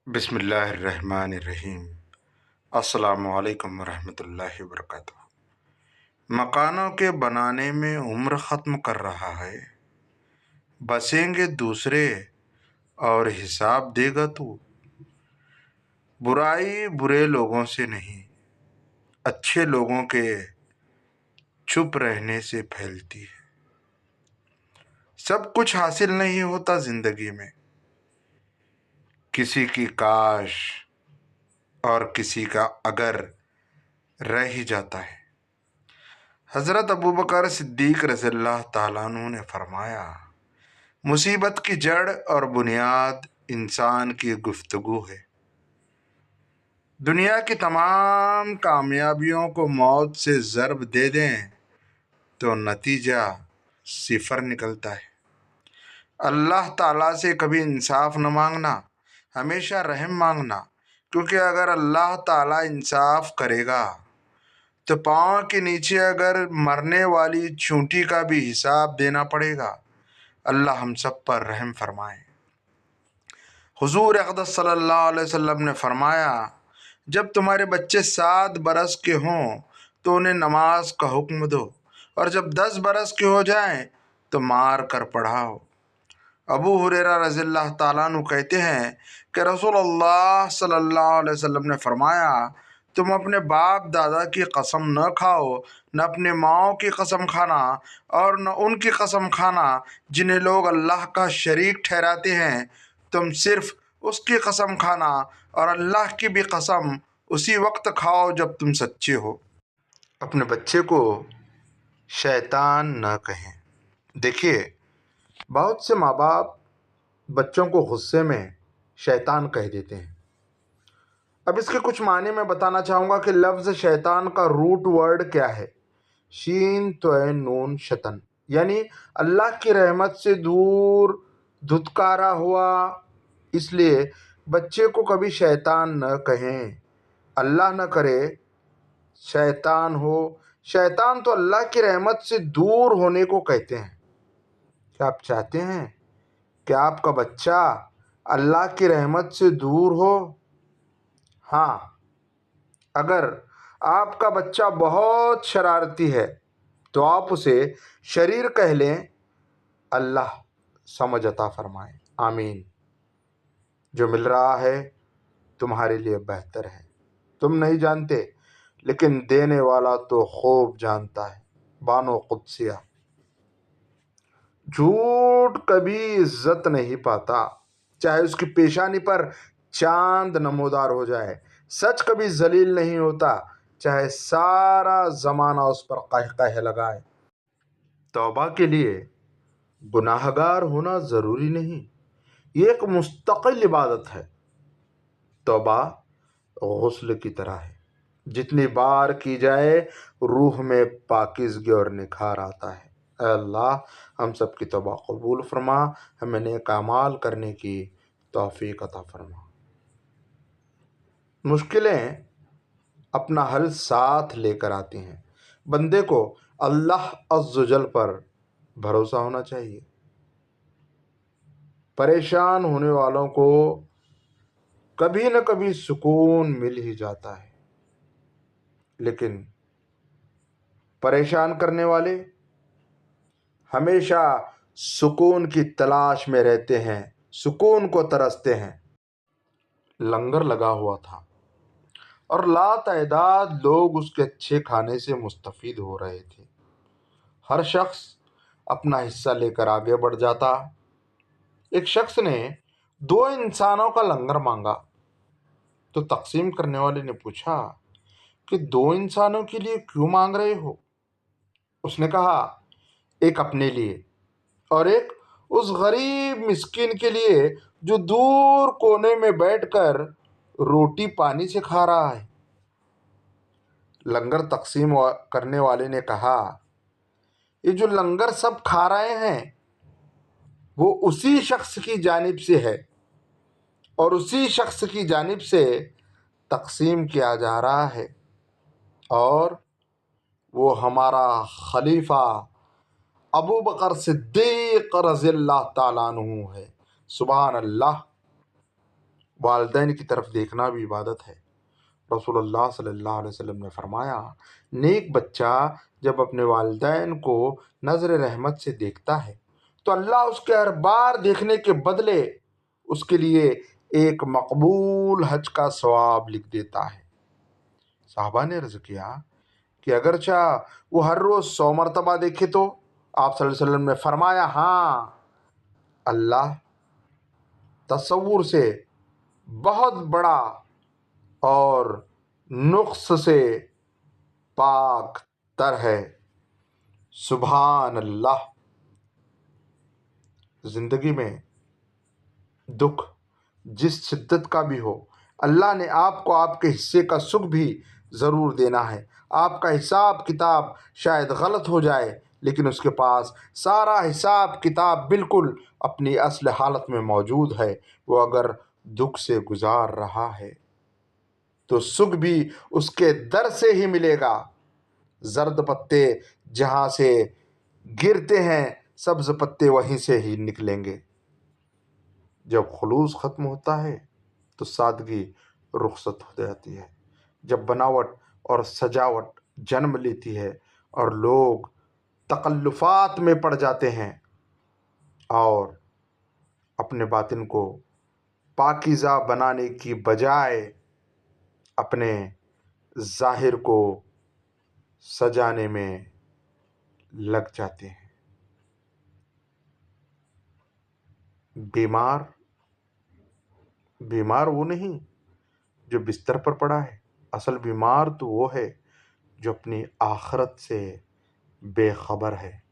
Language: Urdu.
بسم اللہ الرحمن الرحیم۔ السلام علیکم ورحمۃ اللہ وبرکاتہ۔ مکانوں کے بنانے میں عمر ختم کر رہا ہے، بسیں گے دوسرے اور حساب دے گا تو۔ برائی برے لوگوں سے نہیں، اچھے لوگوں کے چپ رہنے سے پھیلتی ہے۔ سب کچھ حاصل نہیں ہوتا زندگی میں، کسی کی کاش اور کسی کا اگر رہ ہی جاتا ہے۔ حضرت ابوبکر صدیق رضی اللہ تعالیٰ عنہ نے فرمایا، مصیبت کی جڑ اور بنیاد انسان کی گفتگو ہے۔ دنیا کی تمام کامیابیوں کو موت سے ضرب دے دیں تو نتیجہ صفر نکلتا ہے۔ اللہ تعالیٰ سے کبھی انصاف نہ مانگنا، ہمیشہ رحم مانگنا، کیونکہ اگر اللہ تعالیٰ انصاف کرے گا تو پاؤں کے نیچے اگر مرنے والی چونٹی کا بھی حساب دینا پڑے گا۔ اللہ ہم سب پر رحم فرمائے۔ حضور اقدس صلی اللہ علیہ وسلم نے فرمایا، جب تمہارے بچے 7 برس کے ہوں تو انہیں نماز کا حکم دو، اور جب 10 برس کے ہو جائیں تو مار کر پڑھاؤ۔ ابو ہریرہ رضی اللہ تعالیٰ عنہ کہتے ہیں کہ رسول اللہ صلی اللہ علیہ وسلم نے فرمایا، تم اپنے باپ دادا کی قسم نہ کھاؤ، نہ اپنے ماؤں کی قسم کھانا اور نہ ان کی قسم کھانا جنہیں لوگ اللہ کا شریک ٹھہراتے ہیں۔ تم صرف اس کی قسم کھانا اور اللہ کی بھی قسم اسی وقت کھاؤ جب تم سچے ہو۔ اپنے بچے کو شیطان نہ کہیں۔ دیکھیے، بہت سے ماں باپ بچوں کو غصے میں شیطان کہہ دیتے ہیں۔ اب اس کے کچھ معنی میں بتانا چاہوں گا کہ لفظ شیطان کا روٹ ورڈ کیا ہے۔ شین توئین نون شطن، یعنی اللہ کی رحمت سے دور، دھتکارا ہوا۔ اس لیے بچے کو کبھی شیطان نہ کہیں، اللہ نہ کرے شیطان ہو۔ شیطان تو اللہ کی رحمت سے دور ہونے کو کہتے ہیں۔ کیا آپ چاہتے ہیں کہ آپ کا بچہ اللہ کی رحمت سے دور ہو؟ ہاں، اگر آپ کا بچہ بہت شرارتی ہے تو آپ اسے شریر کہہ لیں، اللہ سمجھ عطا فرمائے، آمین۔ جو مل رہا ہے تمہارے لیے بہتر ہے، تم نہیں جانتے، لیکن دینے والا تو خوب جانتا ہے۔ بانو قدسیہ۔ جھوٹ کبھی عزت نہیں پاتا، چاہے اس کی پیشانی پر چاند نمودار ہو جائے۔ سچ کبھی ذلیل نہیں ہوتا، چاہے سارا زمانہ اس پر قہقہے لگائے۔ توبہ کے لیے گناہ گار ہونا ضروری نہیں، یہ ایک مستقل عبادت ہے۔ توبہ غسل کی طرح ہے، جتنی بار کی جائے روح میں پاکیزگی اور نکھار آتا ہے۔ اے اللہ، ہم سب کی توبہ قبول فرما، ہمیں نیک اعمال کرنے کی توفیق عطا فرما۔ مشکلیں اپنا حل ساتھ لے کر آتی ہیں، بندے کو اللہ عز و جل پر بھروسہ ہونا چاہیے۔ پریشان ہونے والوں کو کبھی نہ کبھی سکون مل ہی جاتا ہے، لیکن پریشان کرنے والے ہمیشہ سکون کی تلاش میں رہتے ہیں، سکون کو ترستے ہیں۔ لنگر لگا ہوا تھا اور لاتعداد لوگ اس کے اچھے کھانے سے مستفید ہو رہے تھے۔ ہر شخص اپنا حصہ لے کر آگے بڑھ جاتا۔ ایک شخص نے 2 انسانوں کا لنگر مانگا تو تقسیم کرنے والے نے پوچھا کہ 2 انسانوں کے لیے کیوں مانگ رہے ہو؟ اس نے کہا، ایک اپنے لیے اور ایک اس غریب مسکین کے لیے جو دور کونے میں بیٹھ کر روٹی پانی سے کھا رہا ہے۔ لنگر تقسیم کرنے والے نے کہا، یہ جو لنگر سب کھا رہے ہیں وہ اسی شخص کی جانب سے ہے اور اسی شخص کی جانب سے تقسیم کیا جا رہا ہے، اور وہ ہمارا خلیفہ ابو بکر صدیق رضی اللہ تعالیٰ عنہ ہے۔ سبحان اللہ۔ والدین کی طرف دیکھنا بھی عبادت ہے۔ رسول اللہ صلی اللہ علیہ وسلم نے فرمایا، نیک بچہ جب اپنے والدین کو نظر رحمت سے دیکھتا ہے تو اللہ اس کے ہر بار دیکھنے کے بدلے اس کے لیے ایک مقبول حج کا ثواب لکھ دیتا ہے۔ صحابہ نے عرض کیا کہ اگرچہ وہ ہر روز 100 مرتبہ دیکھے تو؟ آپ صلی اللہ علیہ وسلم نے فرمایا، ہاں، اللہ تصور سے بہت بڑا اور نقص سے پاک تر ہے۔ سبحان اللہ۔ زندگی میں دکھ جس شدت کا بھی ہو، اللہ نے آپ کو آپ کے حصے کا سکھ بھی ضرور دینا ہے۔ آپ کا حساب کتاب شاید غلط ہو جائے، لیکن اس کے پاس سارا حساب کتاب بالکل اپنی اصل حالت میں موجود ہے۔ وہ اگر دکھ سے گزار رہا ہے تو سکھ بھی اس کے در سے ہی ملے گا۔ زرد پتے جہاں سے گرتے ہیں، سبز پتے وہیں سے ہی نکلیں گے۔ جب خلوص ختم ہوتا ہے تو سادگی رخصت ہو جاتی ہے۔ جب بناوٹ اور سجاوٹ جنم لیتی ہے اور لوگ تکلفات میں پڑ جاتے ہیں اور اپنے باطن کو پاکیزہ بنانے کی بجائے اپنے ظاہر کو سجانے میں لگ جاتے ہیں۔ بیمار وہ نہیں جو بستر پر پڑا ہے، اصل بیمار تو وہ ہے جو اپنی آخرت سے بے خبر ہے۔